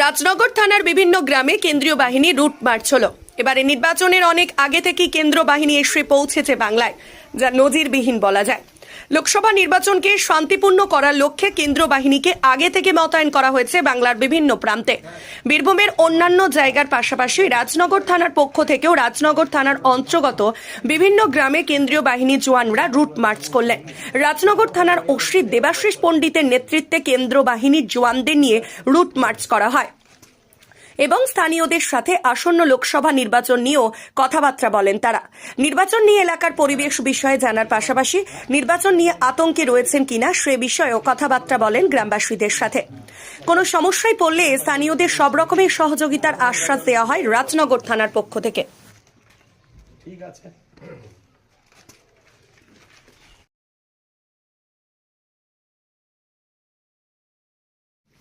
রাজনগর থানার বিভিন্ন গ্রামে কেন্দ্রীয় বাহিনী রুট মার্চ হলো। এবারে নির্বাচনের অনেক আগে থেকেই কেন্দ্রীয় বাহিনী এসে পৌঁছেছে বাংলায়, যা নজিরবিহীন বলা যায়। লোকসভা নির্বাচনকে শান্তিপূর্ণ করার লক্ষ্যে কেন্দ্রীয় বাহিনীকে আগে থেকে মোতায়েন করা হয়েছে বাংলার বিভিন্ন প্রান্তে। বীরভূমের অন্যান্য জায়গার পাশাপাশি রাজনগর থানার পক্ষ থেকেও রাজনগর থানার অন্তর্গত বিভিন্ন গ্রামে কেন্দ্রীয় বাহিনী জওয়ানরা রুট মার্চ করলেন। রাজনগর থানার ওসি দেবাশিস পণ্ডিতের নেতৃত্বে কেন্দ্র বাহিনীর জওয়ানদের নিয়ে রুট মার্চ করা হয় এবং স্থানীয়দের সাথে আসন্ন লোকসভা নির্বাচন নিয়েও কথাবার্তা বলেন তারা। নির্বাচন নিয়ে এলাকার পরিবেশ বিষয়ে জানার পাশাপাশি নির্বাচন নিয়ে আতঙ্কে রয়েছেন কিনা সে বিষয়েও কথাবার্তা বলেন গ্রামবাসীদের সাথে। কোনো সমস্যায় পড়লে স্থানীয়দের সব রকমের সহযোগিতার আশ্বাস দেওয়া হয় রাজনগর থানার পক্ষ থেকে। ঠিক আছে।